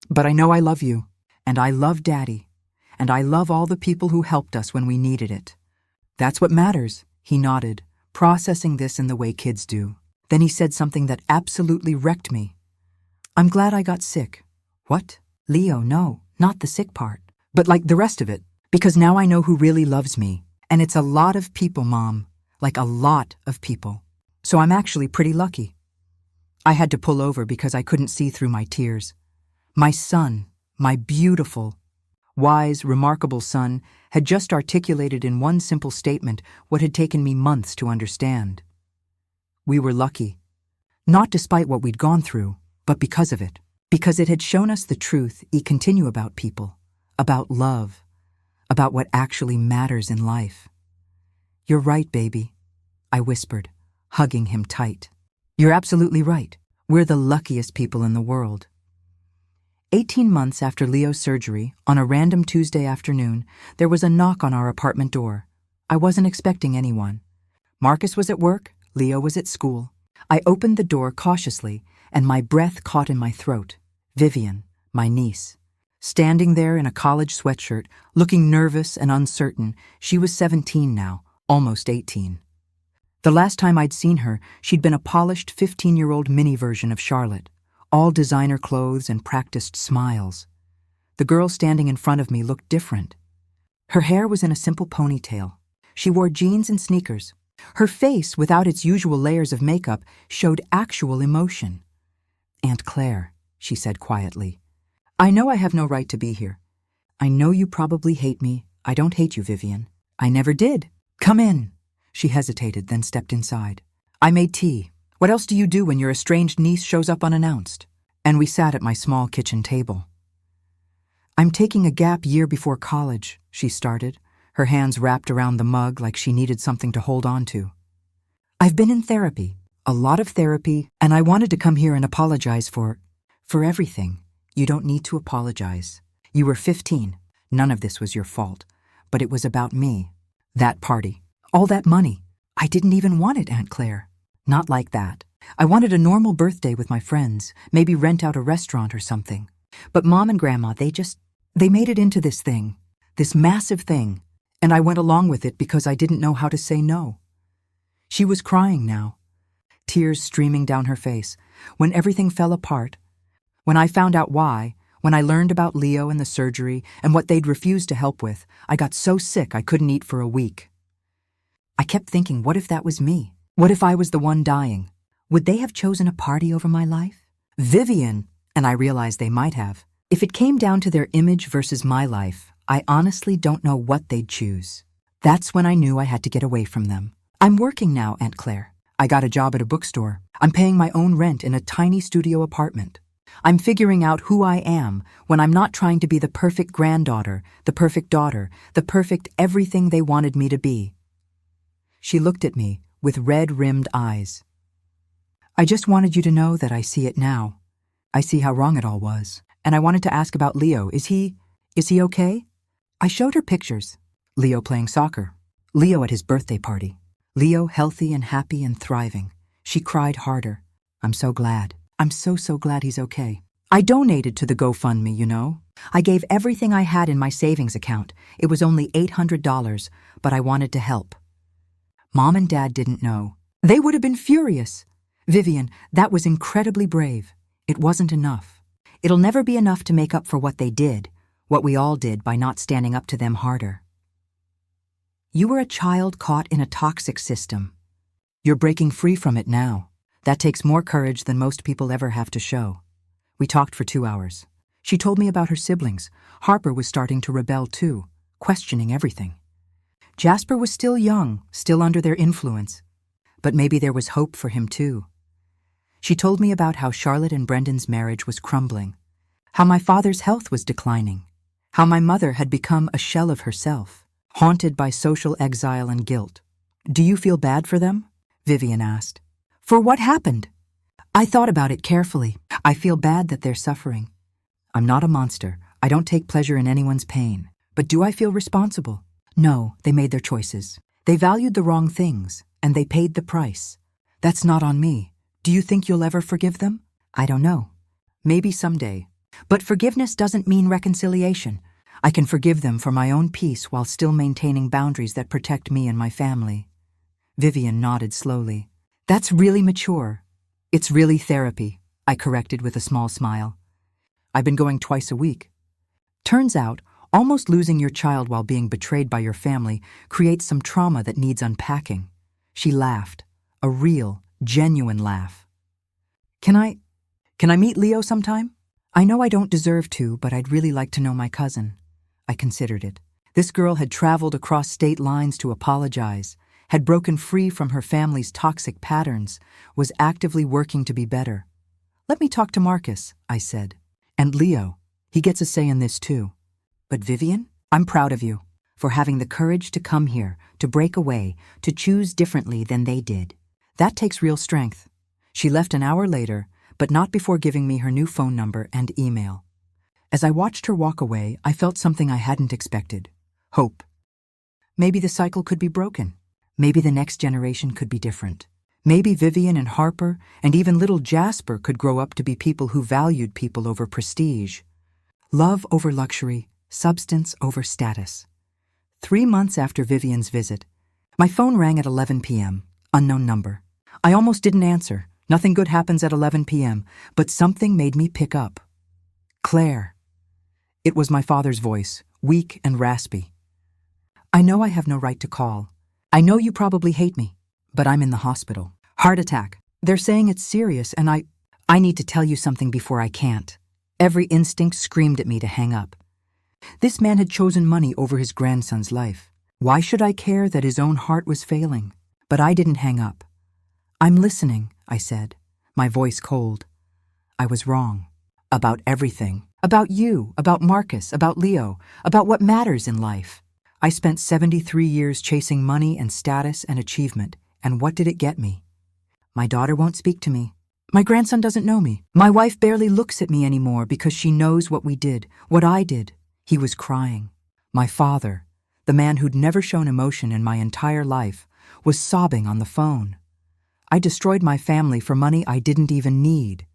But I know I love you. And I love Daddy. And I love all the people who helped us when we needed it. That's what matters." He nodded, processing this in the way kids do. Then he said something that absolutely wrecked me. "I'm glad I got sick." "What?" "Leo, no, not the sick part. But like the rest of it. Because now I know who really loves me. And it's a lot of people, Mom. Like a lot of people. So I'm actually pretty lucky." I had to pull over because I couldn't see through my tears. My son, my beautiful, wise, remarkable son, had just articulated in one simple statement what had taken me months to understand. We were lucky. Not despite what we'd gone through, but because of it. Because it had shown us the truth he continue about people, about love, about what actually matters in life. "You're right, baby," I whispered, hugging him tight. "You're absolutely right. We're the luckiest people in the world." 18 months after Leo's surgery, on a random Tuesday afternoon, there was a knock on our apartment door. I wasn't expecting anyone. Marcus was at work, Leo was at school. I opened the door cautiously, and my breath caught in my throat. Vivian, my niece. Standing there in a college sweatshirt, looking nervous and uncertain, she was 17 now, almost 18. The last time I'd seen her, she'd been a polished 15-year-old mini version of Charlotte, all designer clothes and practiced smiles. The girl standing in front of me looked different. Her hair was in a simple ponytail. She wore jeans and sneakers. Her face, without its usual layers of makeup, showed actual emotion. "Aunt Claire," she said quietly, "I know I have no right to be here. I know you probably hate me. I don't hate you, Vivian. I never did. Come in." She hesitated, then stepped inside. "I made tea. What else do you do when your estranged niece shows up unannounced?" And we sat at my small kitchen table. "I'm taking a gap year before college," she started, her hands wrapped around the mug like she needed something to hold on to. "I've been in therapy, a lot of therapy, and I wanted to come here and apologize for everything. You don't need to apologize. You were 15. None of this was your fault. But it was about me. That party. All that money. I didn't even want it, Aunt Claire. Not like that. I wanted a normal birthday with my friends, maybe rent out a restaurant or something. But Mom and Grandma, they made it into this thing, this massive thing, and I went along with it because I didn't know how to say no." She was crying now, tears streaming down her face. When everything fell apart, when I found out why, when I learned about Leo and the surgery and what they'd refused to help with, I got so sick I couldn't eat for a week. I kept thinking, what if that was me? What if I was the one dying? Would they have chosen a party over my life? Vivian, and I realized they might have. If it came down to their image versus my life, I honestly don't know what they'd choose. That's when I knew I had to get away from them. "I'm working now, Aunt Claire. I got a job at a bookstore. I'm paying my own rent in a tiny studio apartment. I'm figuring out who I am when I'm not trying to be the perfect granddaughter, the perfect daughter, the perfect everything they wanted me to be." She looked at me with red-rimmed eyes. "I just wanted you to know that I see it now. I see how wrong it all was. And I wanted to ask about Leo. Is he okay?" I showed her pictures. Leo playing soccer. Leo at his birthday party. Leo healthy and happy and thriving. She cried harder. "I'm so glad. I'm so glad he's okay. I donated to the GoFundMe, you know. I gave everything I had in my savings account. It was only $800, but I wanted to help." Mom and Dad didn't know. They would have been furious. "Vivian, that was incredibly brave. It wasn't enough. It'll never be enough to make up for what they did, what we all did by not standing up to them harder. You were a child caught in a toxic system. You're breaking free from it now. That takes more courage than most people ever have to show." We talked for 2 hours. She told me about her siblings. Harper was starting to rebel too, questioning everything. Jasper was still young, still under their influence. But maybe there was hope for him too. She told me about how Charlotte and Brendan's marriage was crumbling, how my father's health was declining, how my mother had become a shell of herself, haunted by social exile and guilt. "Do you feel bad for them?" Vivian asked. "For what happened?" I thought about it carefully. I feel bad that they're suffering. I'm not a monster. I don't take pleasure in anyone's pain. But do I feel responsible? No, they made their choices. They valued the wrong things, and they paid the price. That's not on me. Do you think you'll ever forgive them? I don't know. Maybe someday. But forgiveness doesn't mean reconciliation. I can forgive them for my own peace while still maintaining boundaries that protect me and my family. Vivian nodded slowly. That's really mature. It's really therapy, I corrected with a small smile. I've been going twice a week. Turns out, almost losing your child while being betrayed by your family creates some trauma that needs unpacking. She laughed, a real, genuine laugh. Can I meet Leo sometime? I know I don't deserve to, but I'd really like to know my cousin. I considered it. This girl had traveled across state lines to apologize, had broken free from her family's toxic patterns, was actively working to be better. Let me talk to Marcus, I said. And Leo, he gets a say in this too. But Vivian, I'm proud of you for having the courage to come here, to break away, to choose differently than they did. That takes real strength. She left an hour later, but not before giving me her new phone number and email. As I watched her walk away, I felt something I hadn't expected. Hope. Maybe the cycle could be broken. Maybe the next generation could be different. Maybe Vivian and Harper and even little Jasper could grow up to be people who valued people over prestige. Love over luxury, substance over status. 3 months after Vivian's visit, my phone rang at 11 p.m., unknown number. I almost didn't answer. Nothing good happens at 11 p.m., but something made me pick up. Claire. It was my father's voice, weak and raspy. I know I have no right to call. I know you probably hate me, but I'm in the hospital. Heart attack. They're saying it's serious and I need to tell you something before I can't. Every instinct screamed at me to hang up. This man had chosen money over his grandson's life. Why should I care that his own heart was failing? But I didn't hang up. I'm listening, I said, my voice cold. I was wrong. About everything. About you, about Marcus, about Leo, about what matters in life. I spent 73 years chasing money and status and achievement, and what did it get me? My daughter won't speak to me. My grandson doesn't know me. My wife barely looks at me anymore because she knows what we did, what I did. He was crying. My father, the man who'd never shown emotion in my entire life, was sobbing on the phone. I destroyed my family for money I didn't even need.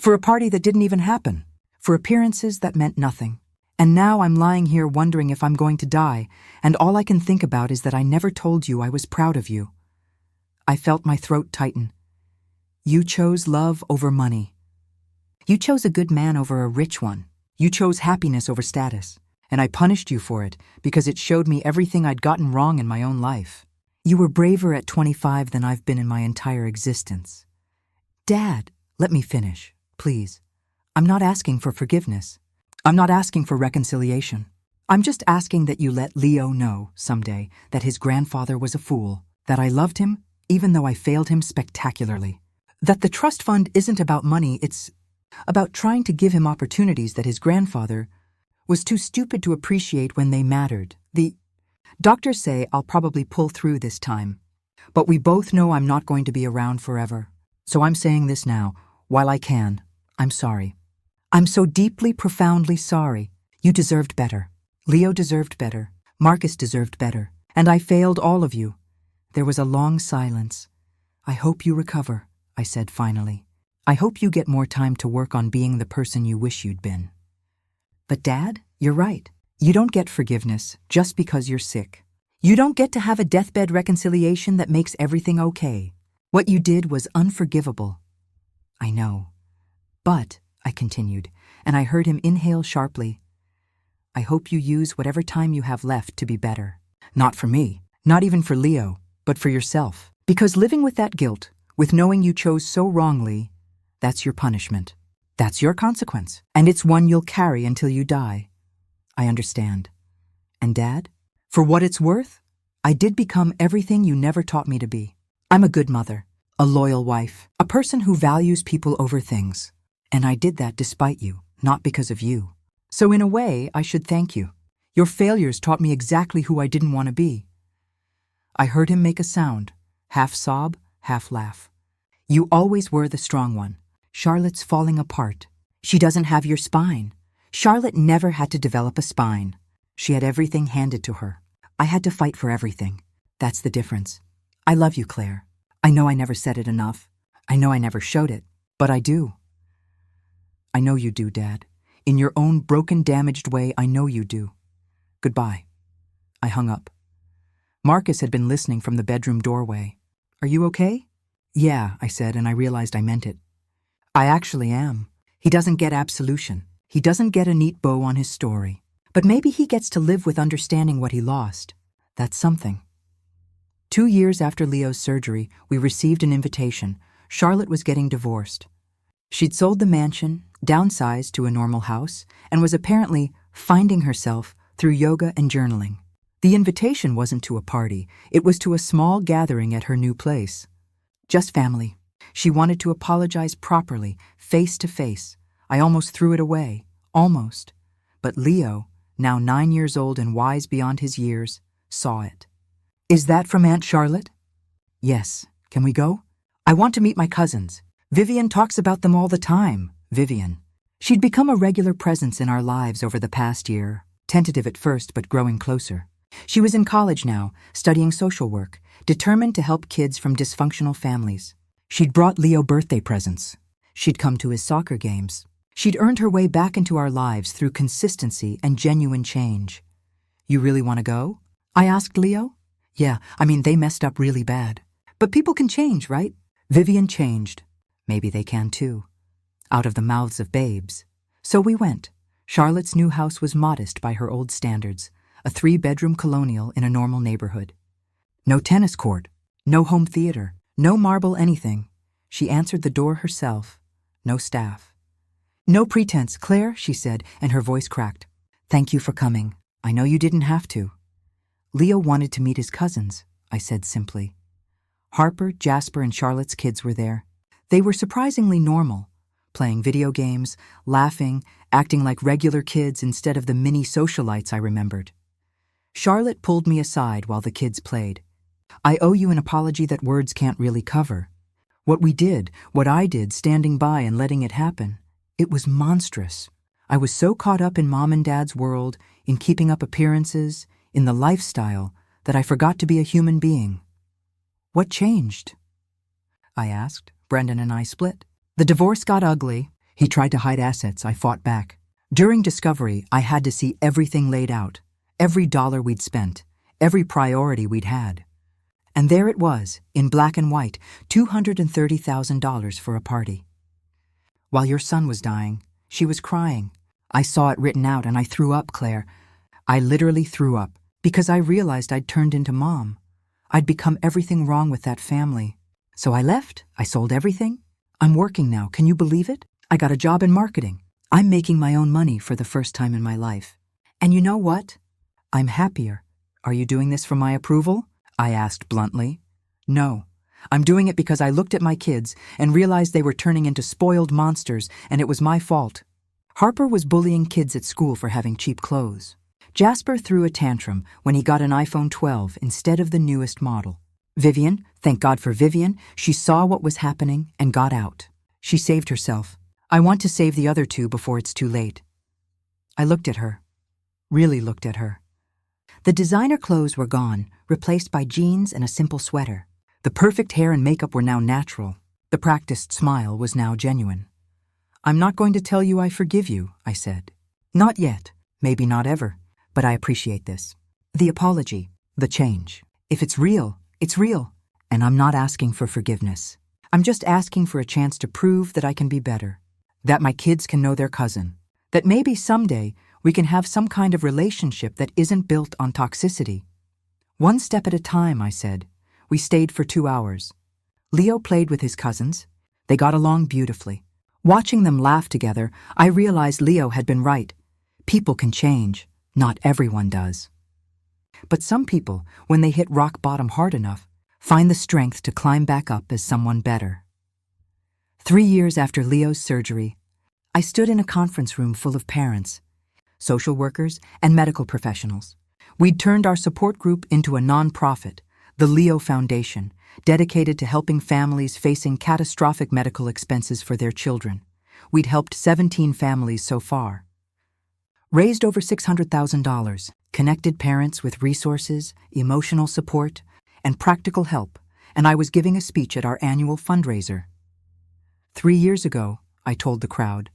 For a party that didn't even happen. For appearances that meant nothing. And now I'm lying here wondering if I'm going to die, and all I can think about is that I never told you I was proud of you. I felt my throat tighten. You chose love over money. You chose a good man over a rich one. You chose happiness over status. And I punished you for it because it showed me everything I'd gotten wrong in my own life. You were braver at 25 than I've been in my entire existence. Dad, let me finish, please. I'm not asking for forgiveness. I'm not asking for reconciliation. I'm just asking that you let Leo know someday that his grandfather was a fool, that I loved him even though I failed him spectacularly, that the trust fund isn't about money, it's about trying to give him opportunities that his grandfather was too stupid to appreciate when they mattered. The doctors say I'll probably pull through this time, but we both know I'm not going to be around forever. So I'm saying this now, while I can. I'm sorry. I'm so deeply, profoundly sorry. You deserved better. Leo deserved better. Marcus deserved better. And I failed all of you. There was a long silence. I hope you recover, I said finally. I hope you get more time to work on being the person you wish you'd been. But Dad, you're right. You don't get forgiveness just because you're sick. You don't get to have a deathbed reconciliation that makes everything okay. What you did was unforgivable. I know. But, I continued, and I heard him inhale sharply, I hope you use whatever time you have left to be better. Not for me, not even for Leo, but for yourself. Because living with that guilt, with knowing you chose so wrongly, that's your punishment. That's your consequence. And it's one you'll carry until you die. I understand. And Dad, for what it's worth, I did become everything you never taught me to be. I'm a good mother, a loyal wife, a person who values people over things. And I did that despite you, not because of you. So in a way, I should thank you. Your failures taught me exactly who I didn't want to be. I heard him make a sound, half sob, half laugh. You always were the strong one. Charlotte's falling apart. She doesn't have your spine. Charlotte never had to develop a spine. She had everything handed to her. I had to fight for everything. That's the difference. I love you, Claire. I know I never said it enough. I know I never showed it, but I do. I know you do, Dad. In your own broken, damaged way, I know you do. Goodbye. I hung up. Marcus had been listening from the bedroom doorway. Are you okay? Yeah, I said, and I realized I meant it. I actually am. He doesn't get absolution. He doesn't get a neat bow on his story. But maybe he gets to live with understanding what he lost. That's something. 2 years after Leo's surgery, we received an invitation. Charlotte was getting divorced. She'd sold the mansion, downsized to a normal house, and was apparently finding herself through yoga and journaling. The invitation wasn't to a party. It was to a small gathering at her new place. Just family. She wanted to apologize properly, face to face. I almost threw it away. Almost. But Leo, now 9 years old and wise beyond his years, saw it. Is that from Aunt Charlotte? Yes. Can we go? I want to meet my cousins. Vivian talks about them all the time. Vivian. She'd become a regular presence in our lives over the past year, tentative at first but growing closer. She was in college now, studying social work, determined to help kids from dysfunctional families. She'd brought Leo birthday presents. She'd come to his soccer games. She'd earned her way back into our lives through consistency and genuine change. You really want to go? I asked Leo. Yeah, they messed up really bad. But people can change, right? Vivian changed. Maybe they can too. Out of the mouths of babes. So we went. Charlotte's new house was modest by her old standards, a 3-bedroom colonial in a normal neighborhood. No tennis court, no home theater, no marble anything. She answered the door herself. No staff. No pretense, Claire, she said, and her voice cracked. Thank you for coming. I know you didn't have to. Leo wanted to meet his cousins, I said simply. Harper, Jasper, and Charlotte's kids were there. They were surprisingly normal, playing video games, laughing, acting like regular kids instead of the mini socialites I remembered. Charlotte pulled me aside while the kids played. I owe you an apology that words can't really cover. What I did, standing by and letting it happen, it was monstrous. I was so caught up in Mom and Dad's world, in keeping up appearances, in the lifestyle, that I forgot to be a human being. What changed? I asked. Brendan and I split. The divorce got ugly. He tried to hide assets. I fought back. During discovery, I had to see everything laid out, every dollar we'd spent, every priority we'd had. And there it was, in black and white, $230,000 for a party. While your son was dying, she was crying. I saw it written out and I threw up, Claire. I literally threw up because I realized I'd turned into Mom. I'd become everything wrong with that family. So I left. I sold everything. I'm working now. Can you believe it? I got a job in marketing. I'm making my own money for the first time in my life. And you know what? I'm happier. Are you doing this for my approval? I asked bluntly. No. I'm doing it because I looked at my kids and realized they were turning into spoiled monsters, and it was my fault. Harper was bullying kids at school for having cheap clothes. Jasper threw a tantrum when he got an iPhone 12 instead of the newest model. Vivian, thank God for Vivian, she saw what was happening and got out. She saved herself. I want to save the other two before it's too late. I looked at her. Really looked at her. The designer clothes were gone, replaced by jeans and a simple sweater. The perfect hair and makeup were now natural. The practiced smile was now genuine. I'm not going to tell you I forgive you, I said. Not yet, maybe not ever, but I appreciate this. The apology, the change. If it's real, it's real, and I'm not asking for forgiveness. I'm just asking for a chance to prove that I can be better, that my kids can know their cousin, that maybe someday we can have some kind of relationship that isn't built on toxicity. One step at a time, I said. We stayed for 2 hours. Leo played with his cousins. They got along beautifully. Watching them laugh together, I realized Leo had been right. People can change. Not everyone does. But some people, when they hit rock bottom hard enough, find the strength to climb back up as someone better. 3 years after Leo's surgery, I stood in a conference room full of parents, social workers, and medical professionals. We'd turned our support group into a nonprofit, the Leo Foundation, dedicated to helping families facing catastrophic medical expenses for their children. We'd helped 17 families so far. Raised over $600,000, connected parents with resources, emotional support, and practical help, and I was giving a speech at our annual fundraiser. 3 years ago, I told the crowd,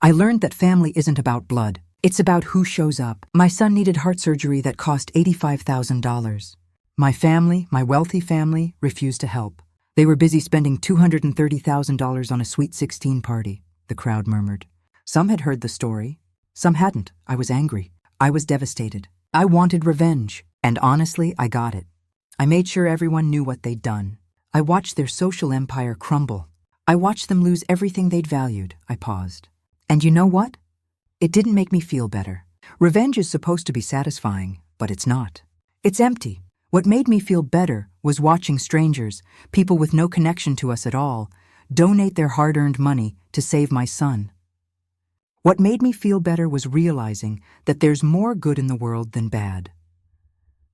I learned that family isn't about blood. It's about who shows up. My son needed heart surgery that cost $85,000. My family, my wealthy family, refused to help. They were busy spending $230,000 on a Sweet 16 party, the crowd murmured. Some had heard the story. Some hadn't. I was angry. I was devastated. I wanted revenge. And honestly, I got it. I made sure everyone knew what they'd done. I watched their social empire crumble. I watched them lose everything they'd valued. I paused. And you know what? It didn't make me feel better. Revenge is supposed to be satisfying, but it's not. It's empty. What made me feel better was watching strangers, people with no connection to us at all, donate their hard-earned money to save my son. What made me feel better was realizing that there's more good in the world than bad.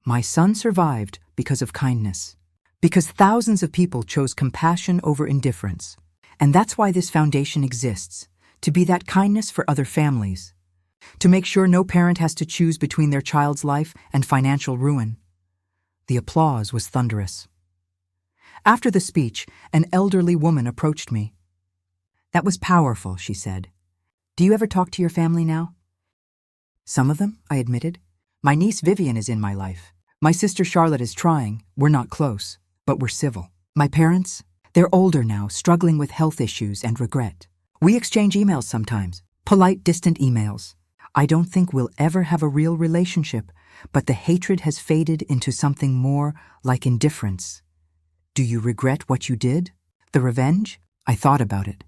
My son survived because of kindness, because thousands of people chose compassion over indifference. And that's why this foundation exists, to be that kindness for other families, to make sure no parent has to choose between their child's life and financial ruin. The applause was thunderous. After the speech, an elderly woman approached me. "That was powerful," she said. "Do you ever talk to your family now?" "Some of them," I admitted. "My niece Vivian is in my life. My sister Charlotte is trying. We're not close, but we're civil. My parents, they're older now, struggling with health issues and regret. We exchange emails sometimes, polite, distant emails. I don't think we'll ever have a real relationship, but the hatred has faded into something more like indifference." "Do you regret what you did? The revenge?" I thought about it.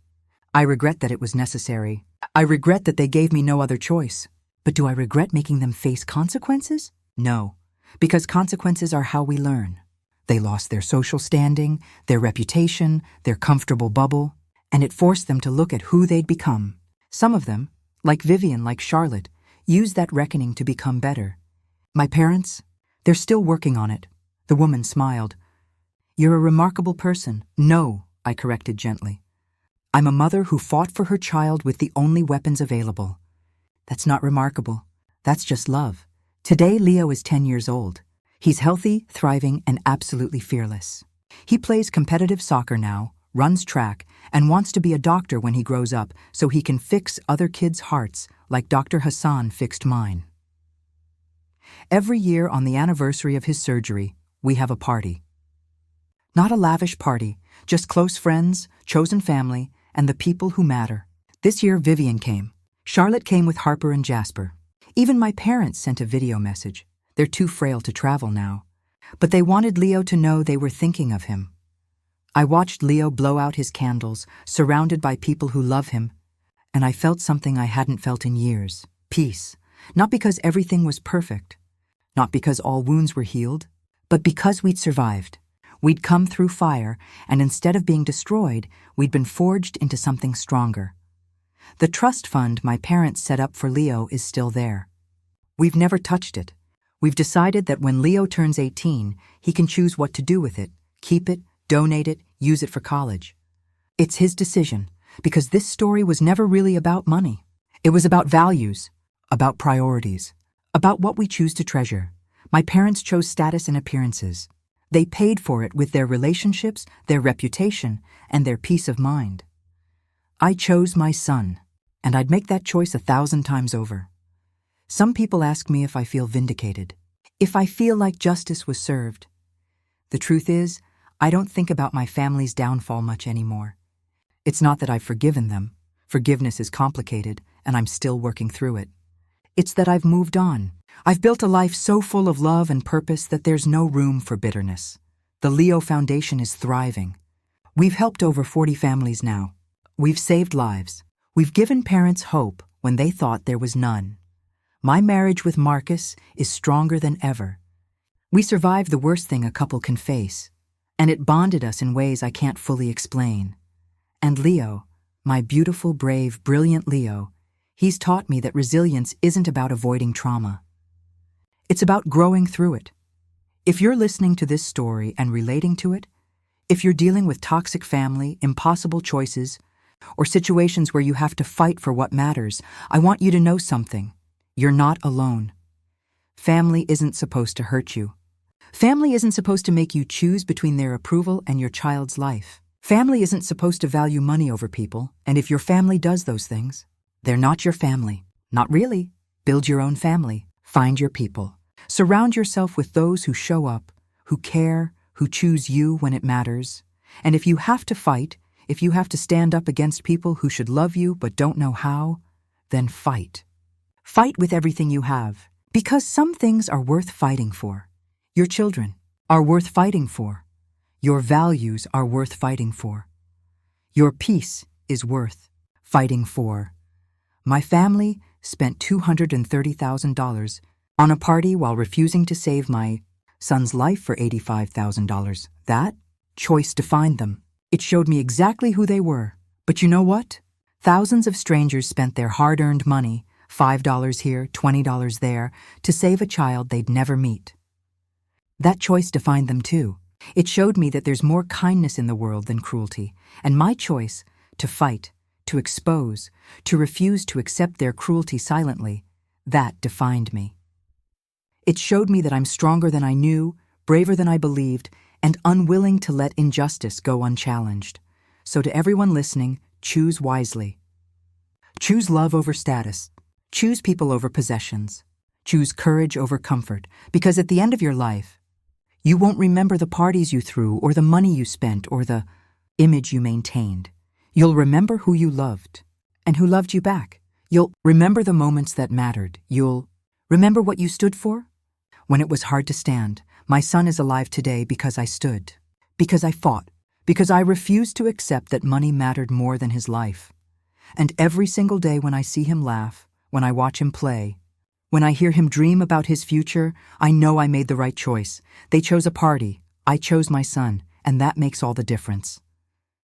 "I regret that it was necessary. I regret that they gave me no other choice. But do I regret making them face consequences? No, because consequences are how we learn. They lost their social standing, their reputation, their comfortable bubble, and it forced them to look at who they'd become. Some of them, like Vivian, like Charlotte, used that reckoning to become better. My parents, they're still working on it." The woman smiled. "You're a remarkable person." "No," I corrected gently. "I'm a mother who fought for her child with the only weapons available." "That's not remarkable. That's just love." Today, Leo is 10 years old. He's healthy, thriving, and absolutely fearless. He plays competitive soccer now, runs track, and wants to be a doctor when he grows up so he can fix other kids' hearts like Dr. Hassan fixed mine. Every year on the anniversary of his surgery, we have a party. Not a lavish party, just close friends, chosen family, and the people who matter. This year, Vivian came. Charlotte came with Harper and Jasper. Even my parents sent a video message. They're too frail to travel now. But they wanted Leo to know they were thinking of him. I watched Leo blow out his candles, surrounded by people who love him, and I felt something I hadn't felt in years. Peace. Not because everything was perfect. Not because all wounds were healed, but because we'd survived. We'd come through fire, and instead of being destroyed, we'd been forged into something stronger. The trust fund my parents set up for Leo is still there. We've never touched it. We've decided that when Leo turns 18, he can choose what to do with it, keep it, donate it, use it for college. It's his decision, because this story was never really about money. It was about values, about priorities, about what we choose to treasure. My parents chose status and appearances. They paid for it with their relationships, their reputation, and their peace of mind. I chose my son, and I'd make that choice 1,000 times over. Some people ask me if I feel vindicated, if I feel like justice was served. The truth is, I don't think about my family's downfall much anymore. It's not that I've forgiven them. Forgiveness is complicated, and I'm still working through it. It's that I've moved on. I've built a life so full of love and purpose that there's no room for bitterness. The Leo Foundation is thriving. We've helped over 40 families now. We've saved lives. We've given parents hope when they thought there was none. My marriage with Marcus is stronger than ever. We survived the worst thing a couple can face, and it bonded us in ways I can't fully explain. And Leo, my beautiful, brave, brilliant Leo, he's taught me that resilience isn't about avoiding trauma. It's about growing through it. If you're listening to this story and relating to it, if you're dealing with toxic family, impossible choices, or situations where you have to fight for what matters, I want you to know something. You're not alone. Family isn't supposed to hurt you. Family isn't supposed to make you choose between their approval and your child's life. Family isn't supposed to value money over people, and if your family does those things, they're not your family. Not really. Build your own family. Find your people. Surround yourself with those who show up, who care, who choose you when it matters. And if you have to fight, if you have to stand up against people who should love you but don't know how, then fight. Fight with everything you have, because some things are worth fighting for. Your children are worth fighting for. Your values are worth fighting for. Your peace is worth fighting for. My family spent $230,000 on a party while refusing to save my son's life for $85,000. That choice defined them. It showed me exactly who they were. But you know what? Thousands of strangers spent their hard-earned money, $5 here, $20 there, to save a child they'd never meet. That choice defined them too. It showed me that there's more kindness in the world than cruelty, and my choice, to fight, to expose, to refuse to accept their cruelty silently, that defined me. It showed me that I'm stronger than I knew, braver than I believed, and unwilling to let injustice go unchallenged. So to everyone listening, choose wisely. Choose love over status. Choose people over possessions. Choose courage over comfort, because at the end of your life, you won't remember the parties you threw or the money you spent or the image you maintained. You'll remember who you loved and who loved you back. You'll remember the moments that mattered. You'll remember what you stood for. When it was hard to stand, my son is alive today because I stood, because I fought, because I refused to accept that money mattered more than his life. And every single day when I see him laugh, when I watch him play, when I hear him dream about his future, I know I made the right choice. They chose a party, I chose my son, and that makes all the difference.